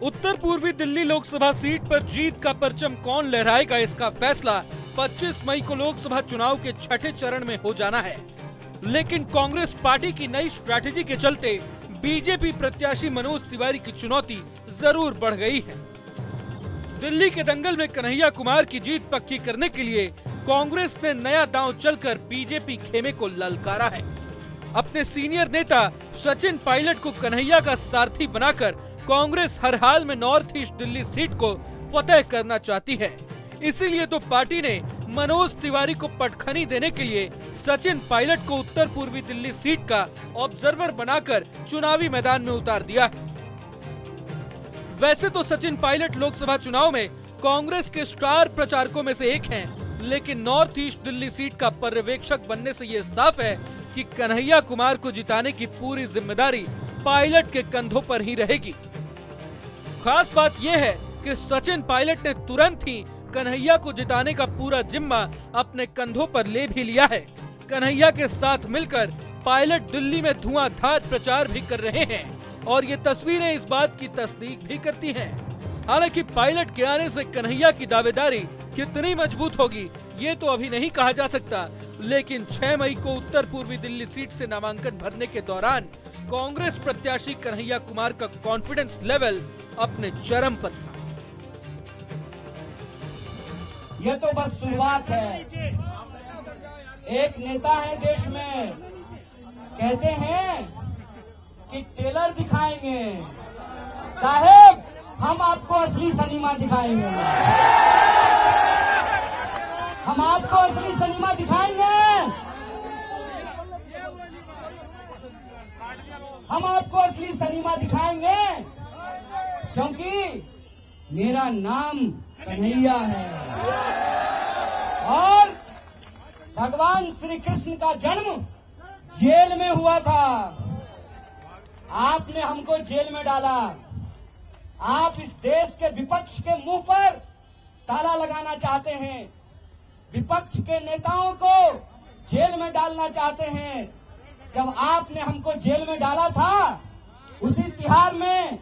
उत्तर पूर्वी दिल्ली लोकसभा सीट पर जीत का परचम कौन लहराएगा, इसका फैसला 25 मई को लोकसभा चुनाव के छठे चरण में हो जाना है। लेकिन कांग्रेस पार्टी की नई स्ट्रैटेजी के चलते बीजेपी प्रत्याशी मनोज तिवारी की चुनौती जरूर बढ़ गई है। दिल्ली के दंगल में कन्हैया कुमार की जीत पक्की करने के लिए कांग्रेस ने नया दांव चलकर बीजेपी खेमे को ललकारा है। अपने सीनियर नेता सचिन पायलट को कन्हैया का सारथी बनाकर कांग्रेस हर हाल में नॉर्थ ईस्ट दिल्ली सीट को फतेह करना चाहती है। इसीलिए तो पार्टी ने मनोज तिवारी को पटखनी देने के लिए सचिन पायलट को उत्तर पूर्वी दिल्ली सीट का ऑब्जर्वर बनाकर चुनावी मैदान में उतार दिया है। वैसे तो सचिन पायलट लोकसभा चुनाव में कांग्रेस के स्टार प्रचारकों में से एक हैं, लेकिन नॉर्थ ईस्ट दिल्ली सीट का पर्यवेक्षक बनने से ये साफ है कि कन्हैया कुमार को जिताने की पूरी जिम्मेदारी पायलट के कंधों पर ही रहेगी। खास बात यह है कि सचिन पायलट ने तुरंत ही कन्हैया को जिताने का पूरा जिम्मा अपने कंधों पर ले भी लिया है। कन्हैया के साथ मिलकर पायलट दिल्ली में धुआंधार प्रचार भी कर रहे हैं और ये तस्वीरें इस बात की तस्दीक भी करती हैं। हालांकि पायलट के आने से कन्हैया की दावेदारी कितनी मजबूत होगी ये तो अभी नहीं कहा जा सकता, लेकिन 6 मई को उत्तर पूर्वी दिल्ली सीट से नामांकन भरने के दौरान कांग्रेस प्रत्याशी कन्हैया कुमार का कॉन्फिडेंस लेवल अपने चरम पर था। ये तो बस शुरुआत है। एक नेता है देश में, कहते हैं कि टेलर दिखाएंगे, साहेब हम आपको असली सनीमा दिखाएंगे। हम आपको असली सनीमा दिखाएंगे। हम आपको असली सनीमा दिखाएंगे क्योंकि मेरा नाम कन्हैया है और भगवान श्री कृष्ण का जन्म जेल में हुआ था। आपने हमको जेल में डाला। आप इस देश के विपक्ष के मुंह पर ताला लगाना चाहते हैं, विपक्ष के नेताओं को जेल में डालना चाहते हैं। जब आपने हमको जेल में डाला था उसी तिहार में,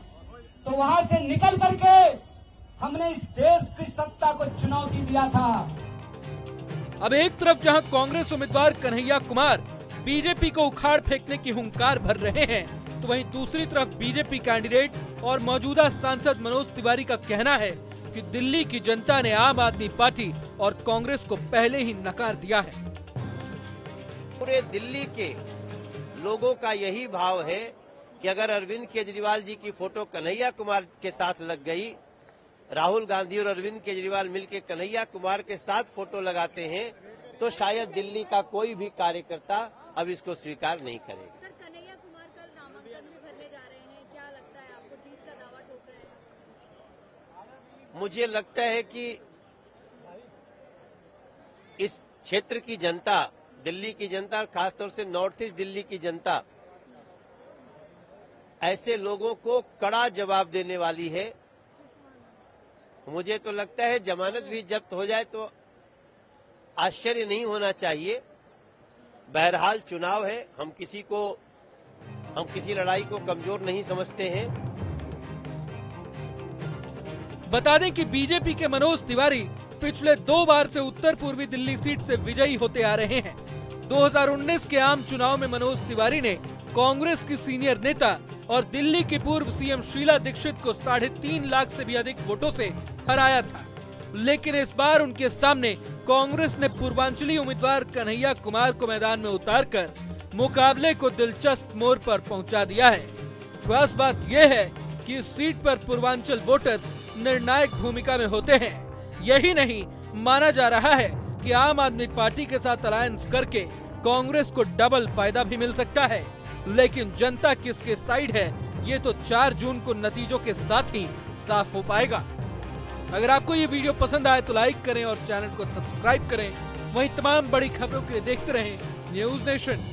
तो वहां से निकल करके हमने इस देश की सत्ता को चुनौती दिया था। अब एक तरफ जहां कांग्रेस उम्मीदवार कन्हैया कुमार बीजेपी को उखाड़ फेंकने की हुंकार भर रहे हैं, तो वहीं दूसरी तरफ बीजेपी कैंडिडेट और मौजूदा सांसद मनोज तिवारी का कहना है कि दिल्ली की जनता ने आम आदमी पार्टी और कांग्रेस को पहले ही नकार दिया है। पूरे दिल्ली के लोगों का यही भाव है कि अगर अरविंद केजरीवाल जी की फोटो कन्हैया कुमार के साथ लग गई, राहुल गांधी और अरविंद केजरीवाल मिलकर कन्हैया कुमार के साथ फोटो लगाते हैं, तो शायद दिल्ली का कोई भी कार्यकर्ता अब इसको स्वीकार नहीं करेगा। सर, कन्हैया कुमार कल नामांकन भी भरने जा रहे हैं, क्या लगता है आपको, जीत का दावा ठोक रहे हैं? मुझे लगता है कि इस क्षेत्र की जनता, दिल्ली की जनता, खासतौर से नॉर्थ ईस्ट दिल्ली की जनता ऐसे लोगों को कड़ा जवाब देने वाली है। मुझे तो लगता है जमानत भी जब्त हो जाए तो आश्चर्य नहीं होना चाहिए। बहरहाल चुनाव है, हम किसी लड़ाई को कमजोर नहीं समझते हैं। बता दें कि बीजेपी के मनोज तिवारी पिछले 2 बार से उत्तर पूर्वी दिल्ली सीट से विजयी होते आ रहे हैं। 2019 के आम चुनाव में मनोज तिवारी ने कांग्रेस की सीनियर नेता और दिल्ली की पूर्व सीएम शीला दीक्षित को 3.5 लाख से भी अधिक वोटों से हराया था। लेकिन इस बार उनके सामने कांग्रेस ने पूर्वांचली उम्मीदवार कन्हैया कुमार को मैदान में उतारकर मुकाबले को दिलचस्प मोड़ पर पहुंचा दिया है। खास बात यह है कि इस सीट पर पूर्वांचल वोटर्स निर्णायक भूमिका में होते हैं। यही नहीं, माना जा रहा है कि आम आदमी पार्टी के साथ अलायंस करके कांग्रेस को डबल फायदा भी मिल सकता है। लेकिन जनता किसके साइड है ये तो 4 जून को नतीजों के साथ ही साफ हो पाएगा। अगर आपको ये वीडियो पसंद आए तो लाइक करें और चैनल को सब्सक्राइब करें। वहीं तमाम बड़ी खबरों के लिए देखते रहें न्यूज़ नेशन।